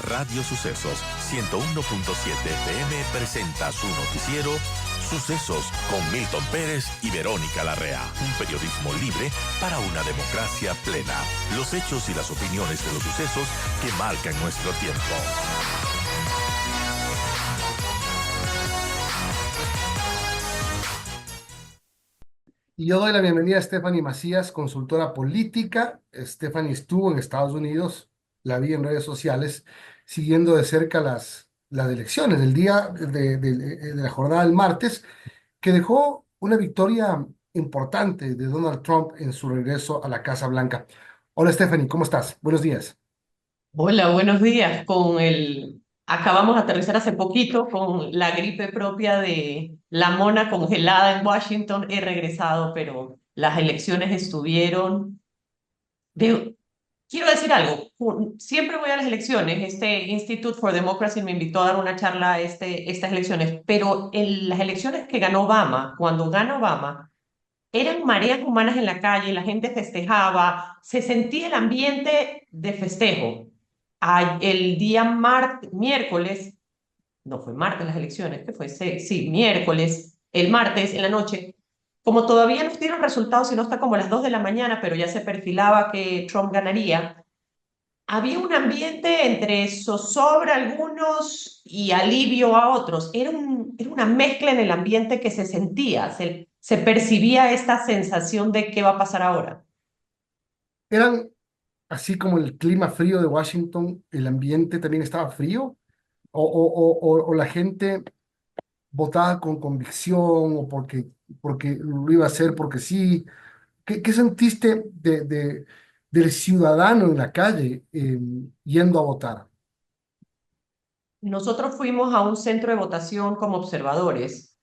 Radio Sucesos 101.7 FM presenta su noticiero Sucesos con Milton Pérez y Verónica Larrea. Un periodismo libre para una democracia plena. Los hechos y las opiniones de los sucesos que marcan nuestro tiempo. Y yo doy la bienvenida a Stephanie Macías, consultora política. Stephanie estuvo en Estados Unidos, la vi en redes sociales, siguiendo de cerca las elecciones del día de la jornada del martes, que dejó una victoria importante de Donald Trump en su regreso a la Casa Blanca. Hola Stephanie, ¿cómo estás? Buenos días. Hola, buenos días. Acabamos de aterrizar hace poquito con la gripe propia de la mona congelada en Washington. He regresado, pero las elecciones estuvieron. de- Quiero decir algo. Siempre voy a las elecciones. Este Institute for Democracy me invitó a dar una charla a estas elecciones, pero en las elecciones que ganó Obama, cuando gana Obama, eran mareas humanas en la calle, la gente festejaba, se sentía el ambiente de festejo. El día miércoles, no fue martes las elecciones, que fue, sí, miércoles, el martes en la noche, como todavía no dieron resultados, sino hasta como las 2 de la mañana, pero ya se perfilaba que Trump ganaría, había un ambiente entre zozobra a algunos y alivio a otros. Era una mezcla en el ambiente que se sentía, se percibía esta sensación de qué va a pasar ahora. Eran así como el clima frío de Washington, el ambiente también estaba frío, o la gente votaba con convicción o porque lo iba a hacer porque sí. ¿Qué sentiste del ciudadano en la calle yendo a votar? Nosotros fuimos a un centro de votación como observadores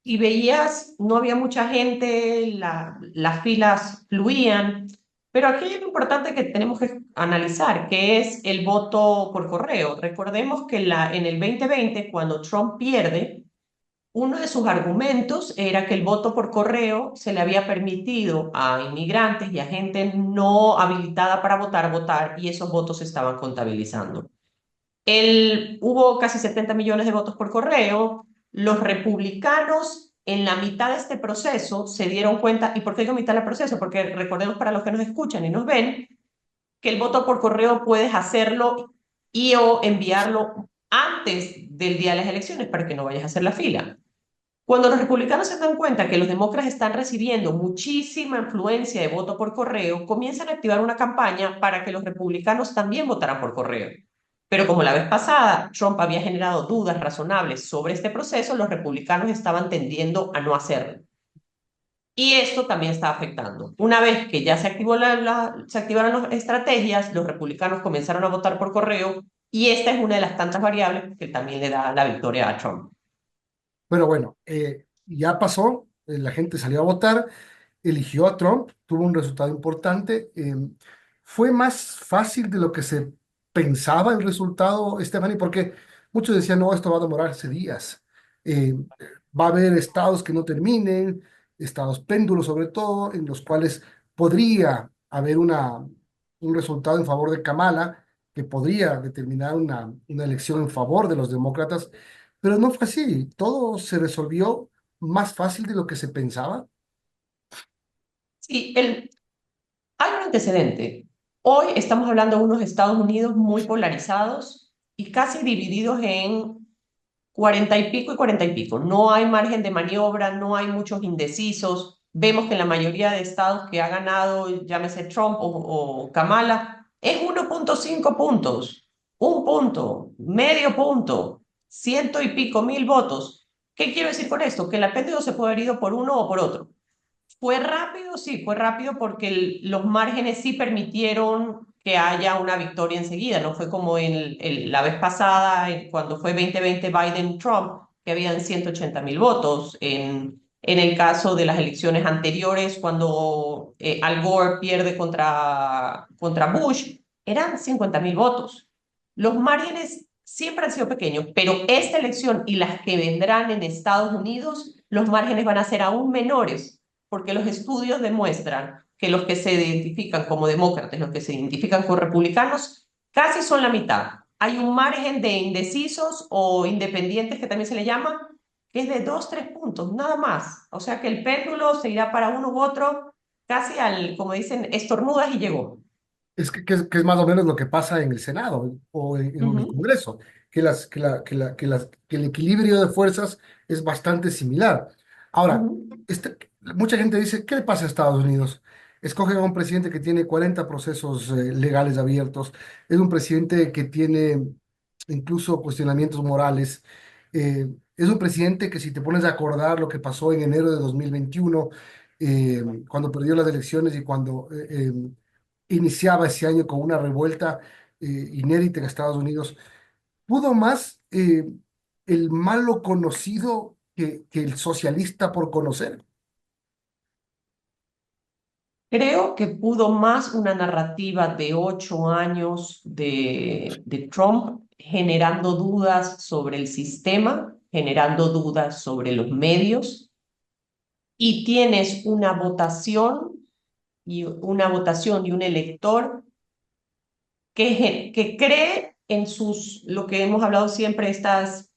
y veías, no había mucha gente, las filas fluían, pero aquí hay lo importante que tenemos que analizar, que es el voto por correo. Recordemos que en el 2020, cuando Trump pierde, uno de sus argumentos era que el voto por correo se le había permitido a inmigrantes y a gente no habilitada para votar, y esos votos se estaban contabilizando. Hubo casi 70 millones de votos por correo. Los republicanos en la mitad de este proceso se dieron cuenta. ¿Y por qué digo mitad del proceso? Porque recordemos, para los que nos escuchan y nos ven, que el voto por correo puedes hacerlo y o enviarlo antes del día de las elecciones para que no vayas a hacer la fila. Cuando los republicanos se dan cuenta que los demócratas están recibiendo muchísima influencia de voto por correo, comienzan a activar una campaña para que los republicanos también votaran por correo. Pero como la vez pasada Trump había generado dudas razonables sobre este proceso, los republicanos estaban tendiendo a no hacerlo. Y esto también está afectando. Una vez que ya se activaron las estrategias, los republicanos comenzaron a votar por correo, y esta es una de las tantas variables que también le da la victoria a Trump. Pero bueno, ya pasó, la gente salió a votar, eligió a Trump, tuvo un resultado importante. Fue más fácil de lo que se pensaba el resultado, Stephanie, porque muchos decían, no, esto va a demorarse días. Eh, Va a haber estados que no terminen, estados péndulos sobre todo, en los cuales podría haber un resultado en favor de Kamala, que podría determinar una elección en favor de los demócratas, pero no fue así. Todo se resolvió más fácil de lo que se pensaba. Sí, hay un antecedente. Hoy estamos hablando de unos Estados Unidos muy polarizados y casi divididos en 40 y pico y 40 y pico. No hay margen de maniobra, no hay muchos indecisos. Vemos que en la mayoría de estados que ha ganado, llámese Trump o Kamala, es 1,5 puntos, un punto, medio punto, ciento y pico mil votos. ¿Qué quiero decir con esto? Que el apéndice se puede haber ido por uno o por otro. Fue rápido, sí, fue rápido porque los márgenes sí permitieron que haya una victoria enseguida. No fue como la vez pasada, cuando fue 2020 Biden-Trump, que habían 180.000 votos. En el caso de las elecciones anteriores, cuando Al Gore pierde contra Bush, eran 50.000 votos. Los márgenes siempre han sido pequeños, pero esta elección y las que vendrán en Estados Unidos, los márgenes van a ser aún menores, porque los estudios demuestran que los que se identifican como demócratas, los que se identifican como republicanos, casi son la mitad. hay un margen de indecisos o independientes que también se le llama, que es de 2, 3 puntos, nada más. O sea que el péndulo se irá para uno u otro casi al, como dicen, estornudas y llegó. Es más o menos lo que pasa en el Senado o en el Ujú, Congreso, que el equilibrio de fuerzas es bastante similar. Ahora, ujú. mucha gente dice, ¿qué le pasa a Estados Unidos? Escogen a un presidente que tiene 40 procesos legales abiertos, es un presidente que tiene incluso cuestionamientos morales, es un presidente que si te pones a acordar lo que pasó en enero de 2021, cuando perdió las elecciones y cuando iniciaba ese año con una revuelta inédita en Estados Unidos, pudo más el malo conocido que el socialista por conocer. Creo que pudo más una narrativa de 8 años de Trump generando dudas sobre el sistema, generando dudas sobre los medios, y tienes una votación y un elector que cree en lo que hemos hablado siempre, estas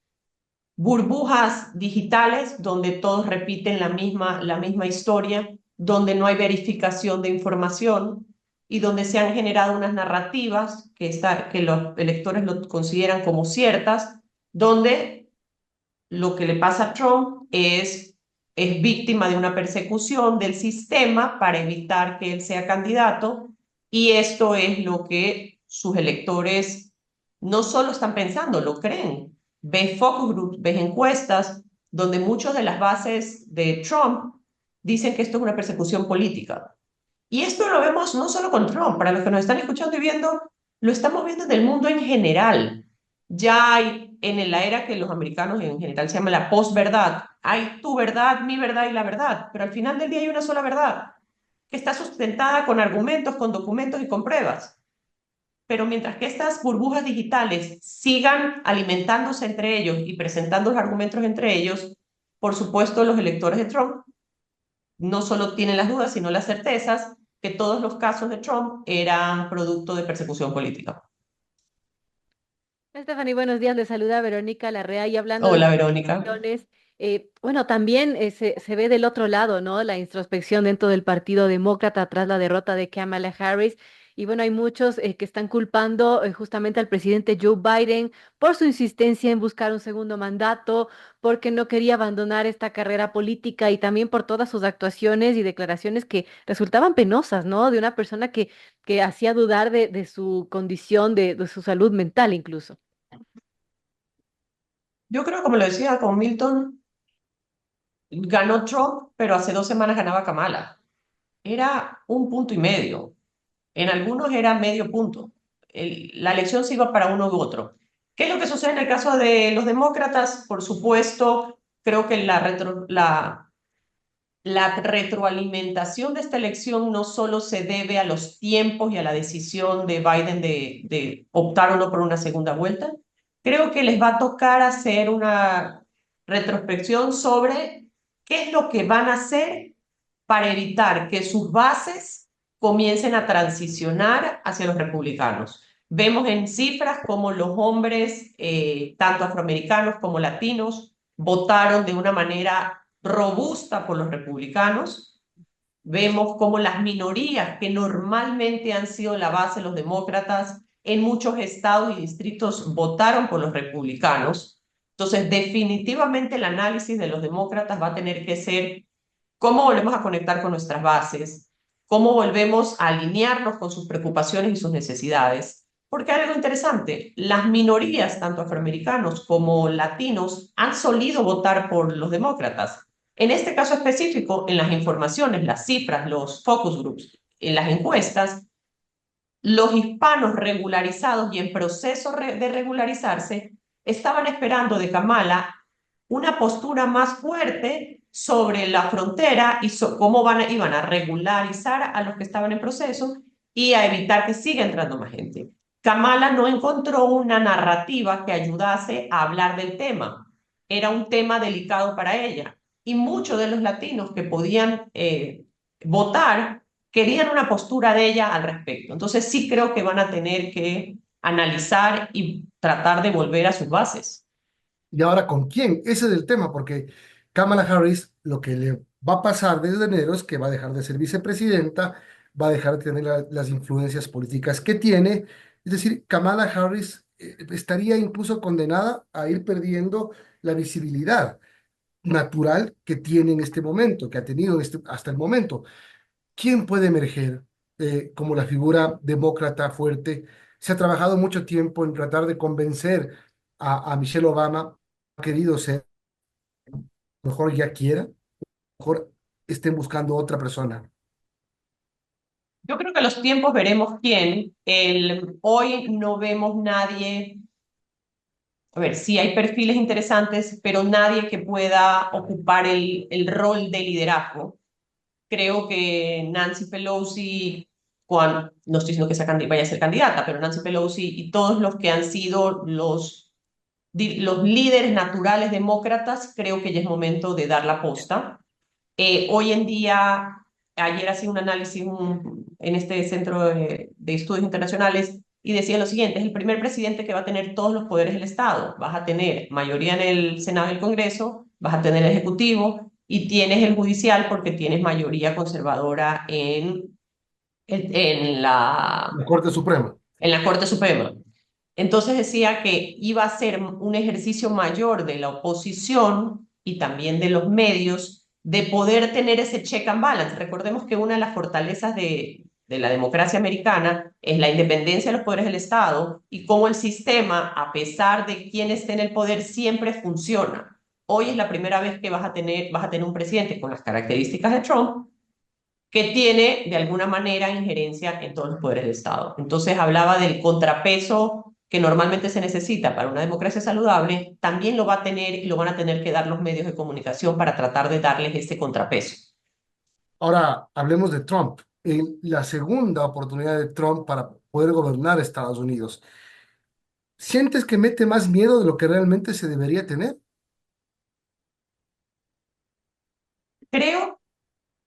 burbujas digitales donde todos repiten la misma historia, donde no hay verificación de información y donde se han generado unas narrativas que los electores lo consideran como ciertas, donde lo que le pasa a Trump es víctima de una persecución del sistema para evitar que él sea candidato, y esto es lo que sus electores no solo están pensando, lo creen. Ves focus groups, ves encuestas donde muchas de las bases de Trump dicen que esto es una persecución política. Y esto lo vemos no solo con Trump, para los que nos están escuchando y viendo, lo estamos viendo en el mundo en general. Ya hay, en la era que los americanos en general se llama la posverdad, hay tu verdad, mi verdad y la verdad, pero al final del día hay una sola verdad, que está sustentada con argumentos, con documentos y con pruebas. Pero mientras que estas burbujas digitales sigan alimentándose entre ellos y presentando los argumentos entre ellos, por supuesto los electores de Trump no solo tienen las dudas, sino las certezas que todos los casos de Trump eran producto de persecución política. Stephanie, buenos días. Le saluda Verónica Larrea y hablando de Hola, Verónica. elecciones, bueno, también se ve del otro lado, ¿no? La introspección dentro del Partido Demócrata tras la derrota de Kamala Harris. Y bueno, hay muchos que están culpando justamente al presidente Joe Biden por su insistencia en buscar un segundo mandato, porque no quería abandonar esta carrera política y también por todas sus actuaciones y declaraciones que resultaban penosas, ¿no? De una persona que hacía dudar de su condición, de su salud mental incluso. Yo creo, como lo decía con Milton, ganó Trump, pero hace 2 semanas ganaba Kamala. Era 1,5 puntos. En algunos era medio punto. La elección se iba para uno u otro. ¿Qué es lo que sucede en el caso de los demócratas? Por supuesto, creo que la retroalimentación de esta elección no solo se debe a los tiempos y a la decisión de Biden de optar o no por una segunda vuelta. Creo que les va a tocar hacer una retrospección sobre qué es lo que van a hacer para evitar que sus bases comiencen a transicionar hacia los republicanos. Vemos en cifras como los hombres, tanto afroamericanos como latinos, votaron de una manera robusta por los republicanos. Vemos cómo las minorías, que normalmente han sido la base de los demócratas, en muchos estados y distritos votaron por los republicanos. Entonces, definitivamente el análisis de los demócratas va a tener que ser cómo volvemos a conectar con nuestras bases, cómo volvemos a alinearnos con sus preocupaciones y sus necesidades. Porque hay algo interesante, las minorías, tanto afroamericanos como latinos, han solido votar por los demócratas. En este caso específico, en las informaciones, las cifras, los focus groups, en las encuestas, los hispanos regularizados y en proceso de regularizarse estaban esperando de Kamala una postura más fuerte sobre la frontera y cómo iban a regularizar a los que estaban en proceso y a evitar que siga entrando más gente. Kamala no encontró una narrativa que ayudase a hablar del tema. Era un tema delicado para ella. Y muchos de los latinos que podían votar querían una postura de ella al respecto. Entonces sí creo que van a tener que analizar y tratar de volver a sus bases. ¿Y ahora con quién? Ese es el tema, porque Kamala Harris lo que le va a pasar desde enero es que va a dejar de ser vicepresidenta, va a dejar de tener las influencias políticas que tiene. Es decir, Kamala Harris estaría incluso condenada a ir perdiendo la visibilidad natural que tiene en este momento, que ha tenido hasta el momento. ¿Quién puede emerger como la figura demócrata fuerte? Se ha trabajado mucho tiempo en tratar de convencer a Michelle Obama, ha querido ser, mejor ya quiera, mejor estén buscando otra persona. Yo creo que a los tiempos veremos quién. Hoy no vemos nadie. A ver, sí hay perfiles interesantes, pero nadie que pueda ocupar el rol de liderazgo. Creo que Nancy Pelosi, no estoy diciendo que vaya a ser candidata, pero Nancy Pelosi y todos los que han sido los líderes naturales demócratas, creo que ya es momento de dar la posta. Hoy en día, ayer hacía un análisis en este centro de estudios internacionales y decía lo siguiente: es el primer presidente que va a tener todos los poderes del Estado. Vas a tener mayoría en el Senado y el Congreso, vas a tener el Ejecutivo y tienes el judicial porque tienes mayoría conservadora en La Corte Suprema. en la Corte Suprema. Entonces decía que iba a ser un ejercicio mayor de la oposición y también de los medios de poder tener ese check and balance. Recordemos que una de las fortalezas de la democracia americana es la independencia de los poderes del Estado y cómo el sistema, a pesar de quién esté en el poder, siempre funciona. Hoy es la primera vez que vas a tener un presidente con las características de Trump que tiene de alguna manera injerencia en todos los poderes del Estado. Entonces hablaba del contrapeso que normalmente se necesita para una democracia saludable, también lo va a tener y lo van a tener que dar los medios de comunicación para tratar de darles ese contrapeso. Ahora hablemos de Trump. En la segunda oportunidad de Trump para poder gobernar Estados Unidos, ¿sientes que mete más miedo de lo que realmente se debería tener? Creo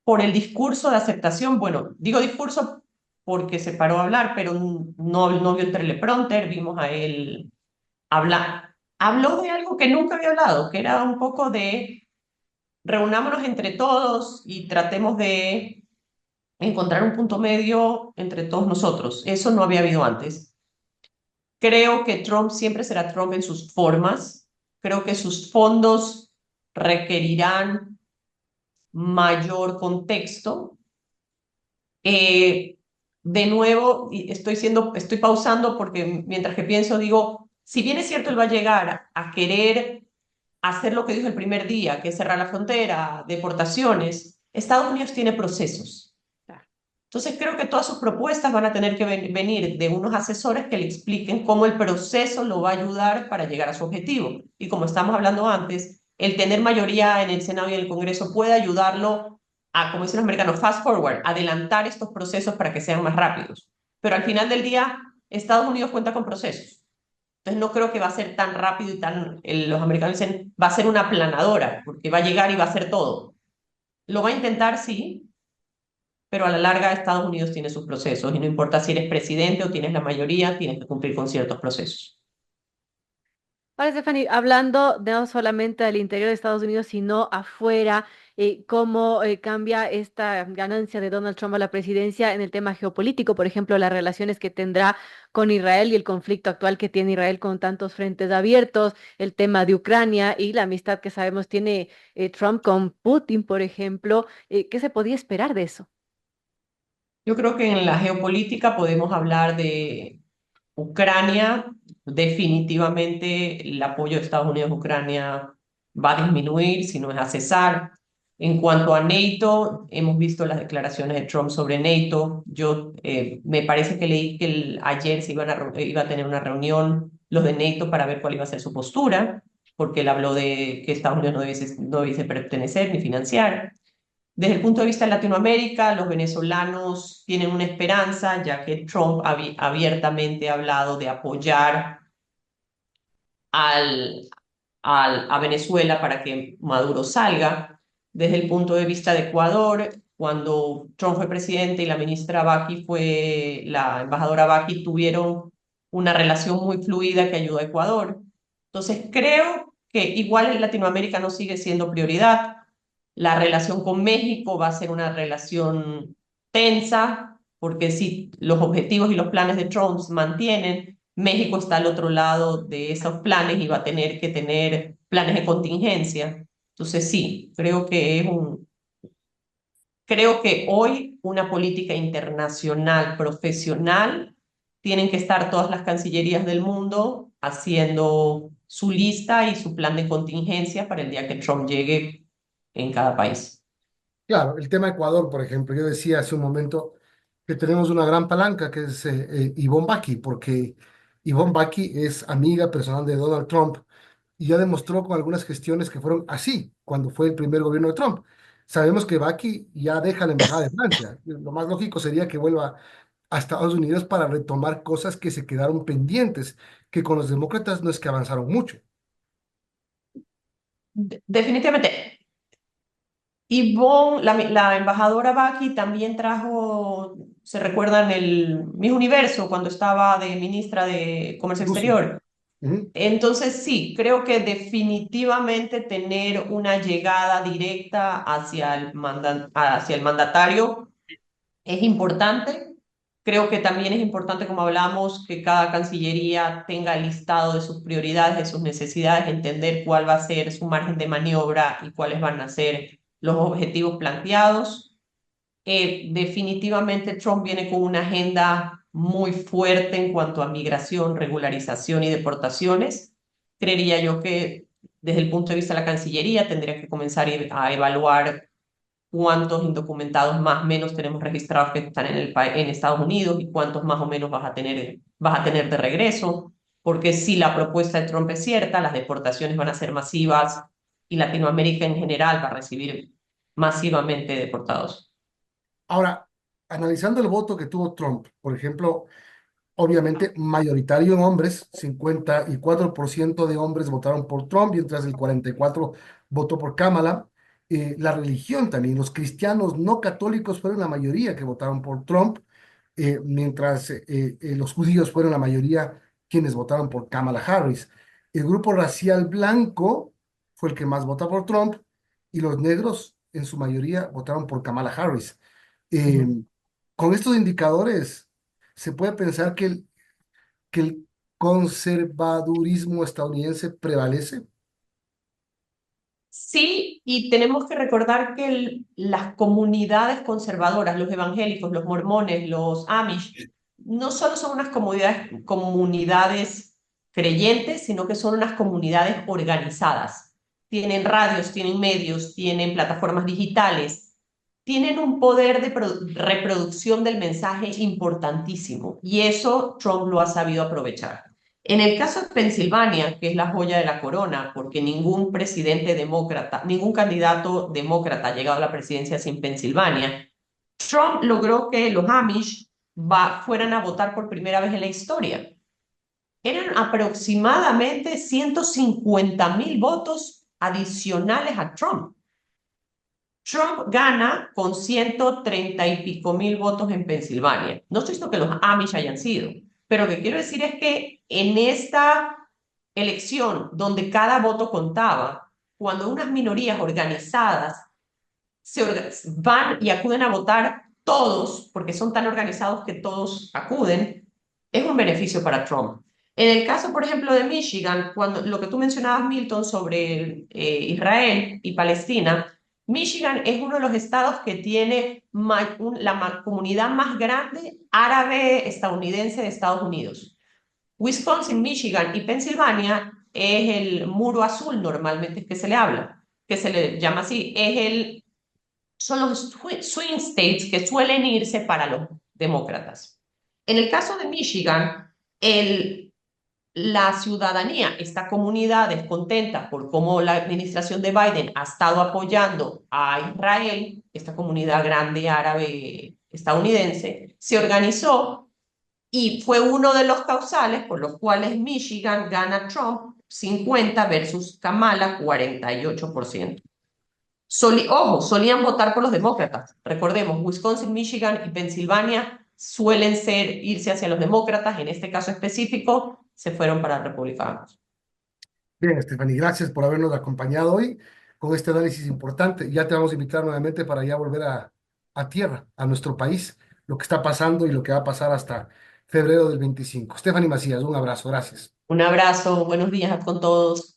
por el discurso de aceptación, bueno, digo discurso porque se paró a hablar, pero no vio el teleprompter, vimos a él hablar. Habló de algo que nunca había hablado, que era un poco de reunámonos entre todos y tratemos de encontrar un punto medio entre todos nosotros. Eso no había habido antes. Creo que Trump siempre será Trump en sus formas. Creo que sus fondos requerirán mayor contexto. De nuevo, y estoy pausando porque mientras que pienso, digo, si bien es cierto, él va a llegar a querer hacer lo que dijo el primer día, que es cerrar la frontera, deportaciones, Estados Unidos tiene procesos. Entonces creo que todas sus propuestas van a tener que venir de unos asesores que le expliquen cómo el proceso lo va a ayudar para llegar a su objetivo. Y como estamos hablando antes, el tener mayoría en el Senado y en el Congreso puede ayudarlo a, como dicen los americanos, fast forward, adelantar estos procesos para que sean más rápidos. Pero al final del día, Estados Unidos cuenta con procesos. Entonces no creo que va a ser tan rápido y los americanos dicen, va a ser una aplanadora, porque va a llegar y va a hacer todo. Lo va a intentar, sí, pero a la larga Estados Unidos tiene sus procesos y no importa si eres presidente o tienes la mayoría, tienes que cumplir con ciertos procesos. Ahora, Stephanie, hablando no solamente del interior de Estados Unidos, sino afuera, cómo cambia esta ganancia de Donald Trump a la presidencia en el tema geopolítico, por ejemplo, las relaciones que tendrá con Israel y el conflicto actual que tiene Israel con tantos frentes abiertos, el tema de Ucrania y la amistad que sabemos tiene Trump con Putin, por ejemplo. ¿Qué se podía esperar de eso? Yo creo que en la geopolítica podemos hablar de Ucrania. Definitivamente el apoyo de Estados Unidos a Ucrania va a disminuir, si no es a cesar. En cuanto a NATO, hemos visto las declaraciones de Trump sobre NATO. Yo me parece que leí que ayer iba a tener una reunión los de NATO para ver cuál iba a ser su postura, porque él habló de que Estados Unidos no debiese pertenecer ni financiar. Desde el punto de vista de Latinoamérica, los venezolanos tienen una esperanza, ya que Trump abiertamente ha hablado de apoyar al, a Venezuela para que Maduro salga. Desde el punto de vista de Ecuador, cuando Trump fue presidente y la embajadora Baki tuvieron una relación muy fluida que ayuda a Ecuador. Entonces creo que igual en Latinoamérica no sigue siendo prioridad. La relación con México va a ser una relación tensa, porque si los objetivos y los planes de Trump se mantienen, México está al otro lado de esos planes y va a tener que tener planes de contingencia. Entonces sí, creo que hoy una política internacional profesional tienen que estar todas las cancillerías del mundo haciendo su lista y su plan de contingencia para el día que Trump llegue en cada país. Claro, el tema Ecuador, por ejemplo, yo decía hace un momento que tenemos una gran palanca que es Ivonne Baki, porque Ivonne Baki es amiga personal de Donald Trump y ya demostró con algunas gestiones que fueron así cuando fue el primer gobierno de Trump. Sabemos que Baki ya deja la embajada de Francia. Lo más lógico sería que vuelva a Estados Unidos para retomar cosas que se quedaron pendientes, que con los demócratas no es que avanzaron mucho. Definitivamente. Yvonne, la embajadora Baki también trajo, se recuerdan el Miss Universo cuando estaba de ministra de Comercio Rusia. Exterior. Ujú, Entonces sí, creo que definitivamente tener una llegada directa hacia el mandatario es importante. Creo que también es importante, como hablamos, que cada cancillería tenga el listado de sus prioridades, de sus necesidades, entender cuál va a ser su margen de maniobra y cuáles van a ser los objetivos planteados. Definitivamente Trump viene con una agenda muy fuerte en cuanto a migración, regularización y deportaciones. Creería yo que desde el punto de vista de la Cancillería tendría que comenzar a evaluar cuántos indocumentados más o menos tenemos registrados que están en Estados Unidos y cuántos más o menos vas a tener de regreso, porque si la propuesta de Trump es cierta, las deportaciones van a ser masivas y Latinoamérica en general va a recibir masivamente deportados. Ahora, analizando el voto que tuvo Trump, por ejemplo, obviamente mayoritario en hombres, 54% de hombres votaron por Trump, mientras el 44% votó por Kamala. La religión también, los cristianos no católicos fueron la mayoría que votaron por Trump, mientras los judíos fueron la mayoría quienes votaron por Kamala Harris. El grupo racial blanco fue el que más vota por Trump y los negros en su mayoría votaron por Kamala Harris. Eh, Ujú. con estos indicadores, se puede pensar que el conservadurismo estadounidense prevalece. Sí, y tenemos que recordar que las comunidades conservadoras, los evangélicos, los mormones, los Amish, no solo son unas comunidades creyentes, sino que son unas comunidades organizadas. Tienen radios, tienen medios, tienen plataformas digitales, tienen un poder de reproducción del mensaje importantísimo, y eso Trump lo ha sabido aprovechar. En el caso de Pensilvania, que es la joya de la corona, porque ningún presidente demócrata, ningún candidato demócrata ha llegado a la presidencia sin Pensilvania, Trump logró que los Amish fueran a votar por primera vez en la historia. Eran aproximadamente 150,000 votos adicionales a Trump. Trump gana con 130 y pico mil votos en Pensilvania. No estoy diciendo que los Amish hayan sido, pero lo que quiero decir es que en esta elección donde cada voto contaba, cuando unas minorías organizadas van y acuden a votar todos, porque son tan organizados que todos acuden, es un beneficio para Trump. En el caso, por ejemplo, de Michigan, cuando lo que tú mencionabas, Milton, sobre Israel y Palestina, Michigan es uno de los estados que tiene la comunidad más grande árabe estadounidense de Estados Unidos. Wisconsin, Michigan y Pensilvania es el muro azul normalmente que se le habla, que se le llama así, son los swing states que suelen irse para los demócratas. En el caso de Michigan, la ciudadanía, esta comunidad descontenta por cómo la administración de Biden ha estado apoyando a Israel, esta comunidad grande árabe estadounidense, se organizó y fue uno de los causales por los cuales Michigan gana Trump 50 versus Kamala 48%. Ojo, solían votar por los demócratas. Recordemos, Wisconsin, Michigan y Pensilvania suelen irse hacia los demócratas, en este caso específico, se fueron para republicanos. Bien, Stephanie, gracias por habernos acompañado hoy con este análisis importante. Ya te vamos a invitar nuevamente para ya volver a tierra, a nuestro país, lo que está pasando y lo que va a pasar hasta febrero del 25. Stephanie Macías, un abrazo, gracias. Un abrazo, buenos días con todos.